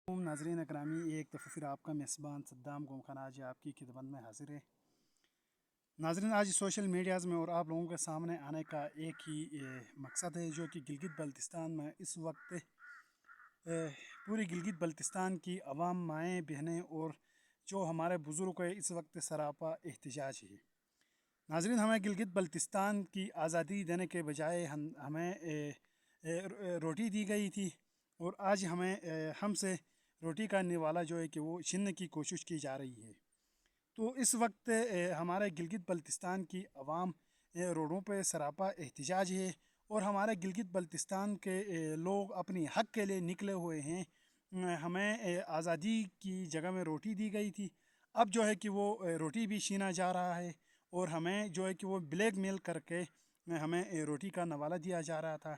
ناظرین اکرامی، ایک دفعہ پھر آپ کا میزبان صدام گم خان آج آپ کی خدمت میں حاضر ہے۔ ناظرین، آج سوشل میڈیاز میں اور آپ لوگوں کے سامنے آنے کا ایک ہی مقصد ہے، جو کہ گلگت بلتستان میں اس وقت پوری گلگت بلتستان کی عوام، مائیں بہنیں اور جو ہمارے بزرگ ہے، اس وقت سراپا احتجاج ہے۔ ناظرین، ہمیں گلگت بلتستان کی آزادی دینے کے بجائے ہمیں روٹی دی گئی تھی، اور آج ہم سے روٹی کا نوالا جو ہے کہ وہ چھیننے کی کوشش کی جا رہی ہے۔ تو اس وقت ہمارے گلگت بلتستان کی عوام روڈوں پہ سراپا احتجاج ہے، اور ہمارے گلگت بلتستان کے لوگ اپنی حق کے لیے نکلے ہوئے ہیں۔ ہمیں آزادی کی جگہ میں روٹی دی گئی تھی، اب جو ہے کہ وہ روٹی بھی چھینا جا رہا ہے، اور ہمیں جو ہے کہ وہ بلیک میل کر کے ہمیں روٹی کا نوالا دیا جا رہا تھا۔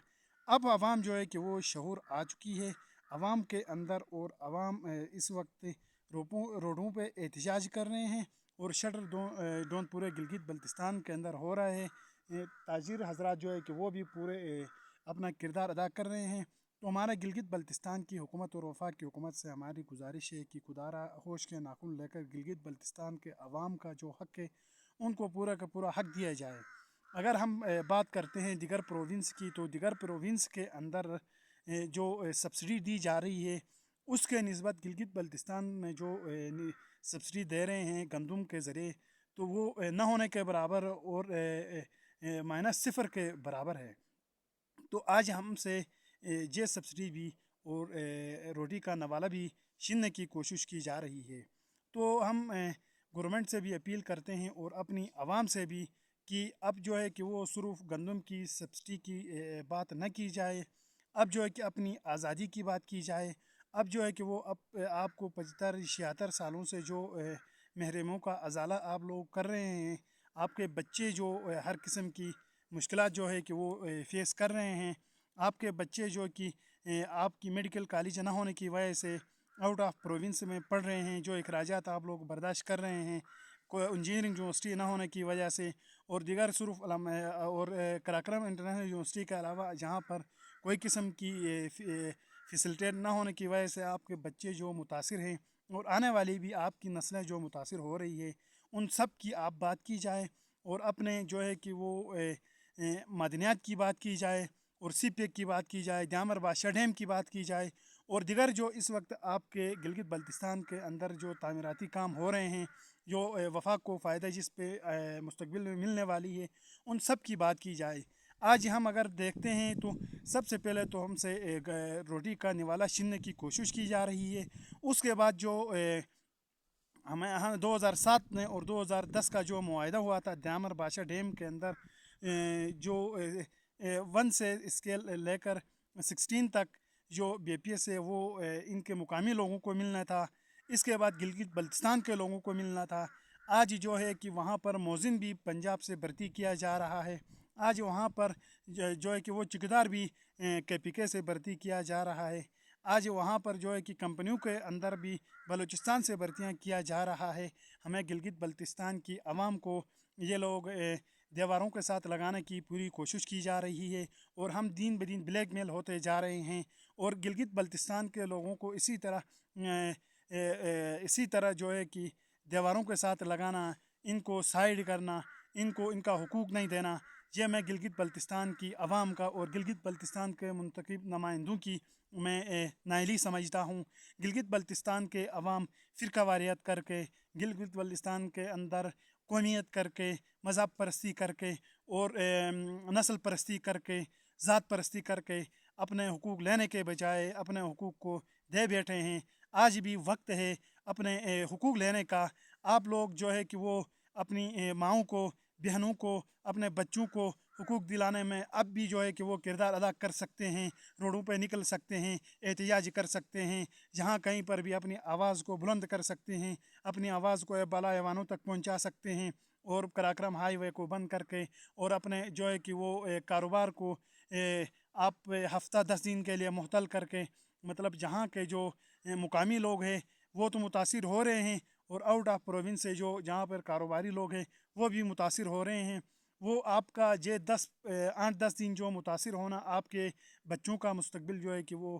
اب عوام جو ہے کہ وہ شعور آ چکی ہے عوام کے اندر، اور عوام اس وقت روڈوں پہ احتجاج کر رہے ہیں، اور شٹر ڈون پورے گلگت بلتستان کے اندر ہو رہا ہے۔ تاجر حضرات جو ہے کہ وہ بھی پورے اپنا کردار ادا کر رہے ہیں۔ تو ہمارا گلگت بلتستان کی حکومت اور وفاق کی حکومت سے ہماری گزارش ہے کہ خدا را ہوش کے ناخن لے کر گلگت بلتستان کے عوام کا جو حق ہے ان کو پورا کا پورا حق دیا جائے۔ اگر ہم بات کرتے ہیں دیگر پروونس کی، تو دیگر پروونس کے اندر جو سبسڈی دی جا رہی ہے اس کے نسبت گلگت بلتستان میں جو سبسڈی دے رہے ہیں گندم کے ذریعے، تو وہ نہ ہونے کے برابر اور مائنس صفر کے برابر ہے۔ تو آج ہم سے یہ سبسڈی بھی اور روٹی کا نوالا بھی چھیننے کی کوشش کی جا رہی ہے۔ تو ہم گورنمنٹ سے بھی اپیل کرتے ہیں اور اپنی عوام سے بھی کہ اب جو ہے کہ وہ صرف گندم کی سبسڈی کی بات نہ کی جائے، اب جو ہے کہ اپنی آزادی کی بات کی جائے۔ اب جو ہے کہ وہ آپ کو 75-76 سالوں سے جو محرومیوں کا ازالہ آپ لوگ کر رہے ہیں، آپ کے بچے جو ہر قسم کی مشکلات جو ہے کہ وہ فیس کر رہے ہیں، آپ کے بچے جو کہ آپ کی میڈیکل کالج نہ ہونے کی وجہ سے آؤٹ آف پروونس میں پڑھ رہے ہیں، جو اخراجات آپ لوگ برداشت کر رہے ہیں، کوئی انجینئرنگ یونیورسٹی نہ ہونے کی وجہ سے، اور دیگر صرف اور کراکرم انٹرنیشنل یونیورسٹی کے علاوہ جہاں پر کوئی قسم کی فیسلٹیٹ نہ ہونے کی وجہ سے آپ کے بچے جو متاثر ہیں، اور آنے والی بھی آپ کی نسلیں جو متاثر ہو رہی ہے، ان سب کی آپ بات کی جائے، اور اپنے جو ہے کہ وہ معدنیات کی بات کی جائے، اور سی پیک کی بات کی جائے، دیامر بادشاہ ڈیم کی بات کی جائے، اور دیگر جو اس وقت آپ کے گلگت بلتستان کے اندر جو تعمیراتی کام ہو رہے ہیں، جو وفاق کو فائدہ جس پہ مستقبل میں ملنے والی ہے، ان سب کی بات کی جائے۔ آج ہم اگر دیکھتے ہیں تو سب سے پہلے تو ہم سے روٹی کا نوالا چھیننے کی کوشش کی جا رہی ہے۔ اس کے بعد جو ہمیں 2007 میں اور 2010 کا جو معاہدہ ہوا تھا دیامر بادشاہ ڈیم کے اندر، جو 1 سے اسکیل لے کر 16 تک جو بی پی ایس ہے وہ ان کے مقامی لوگوں کو ملنا تھا، اس کے بعد گلگت بلتستان کے لوگوں کو ملنا تھا۔ آج جو ہے کہ وہاں پر موزن بھی پنجاب سے بھرتی کیا جا رہا ہے، آج وہاں پر جو ہے کہ وہ چکدار بھی کے پی کے سے بھرتی کیا جا رہا ہے، آج وہاں پر جو ہے کہ کمپنیوں کے اندر بھی بلوچستان سے بھرتیاں کیا جا رہا ہے۔ ہمیں گلگت بلتستان کی عوام کو یہ لوگ دیواروں کے ساتھ لگانے کی پوری کوشش کی جا رہی ہے، اور ہم دن بدن بلیک میل ہوتے جا رہے ہیں، اور گلگت بلتستان کے لوگوں کو اسی طرح جو ہے کہ دیواروں کے ساتھ لگانا، ان کو سائڈ کرنا، ان کو ان کا حقوق نہیں دینا، یہ میں گلگت بلتستان کی عوام کا اور گلگت بلتستان کے منتخب نمائندوں کی میں نااہلی سمجھتا ہوں۔ گلگت بلتستان کے عوام فرقہ واریت کر کے، گلگت بلتستان کے اندر قومیت کر کے، مذہب پرستی کر کے، اور نسل پرستی کر کے، ذات پرستی کر کے اپنے حقوق لینے کے بجائے اپنے حقوق کو دے بیٹھے ہیں۔ آج بھی وقت ہے اپنے حقوق لینے کا۔ آپ لوگ جو ہے کہ وہ اپنی ماؤں کو، بہنوں کو، اپنے بچوں کو حقوق دلانے میں اب بھی جو ہے کہ وہ کردار ادا کر سکتے ہیں، روڈوں پہ نکل سکتے ہیں، احتجاج کر سکتے ہیں، جہاں کہیں پر بھی اپنی آواز کو بلند کر سکتے ہیں، اپنی آواز کو بالا ایوانوں تک پہنچا سکتے ہیں، اور کراکرم ہائی وے کو بند کر کے، اور اپنے جو ہے کہ وہ کاروبار کو آپ ہفتہ 10 دن کے لیے معطل کر کے، مطلب جہاں کے جو مقامی لوگ ہیں وہ تو متاثر ہو رہے ہیں، اور آؤٹ آف پروونس سے جو جہاں پر کاروباری لوگ ہیں وہ بھی متاثر ہو رہے ہیں۔ وہ آپ کا 8-10 دن جو متاثر ہونا، آپ کے بچوں کا مستقبل جو ہے کہ وہ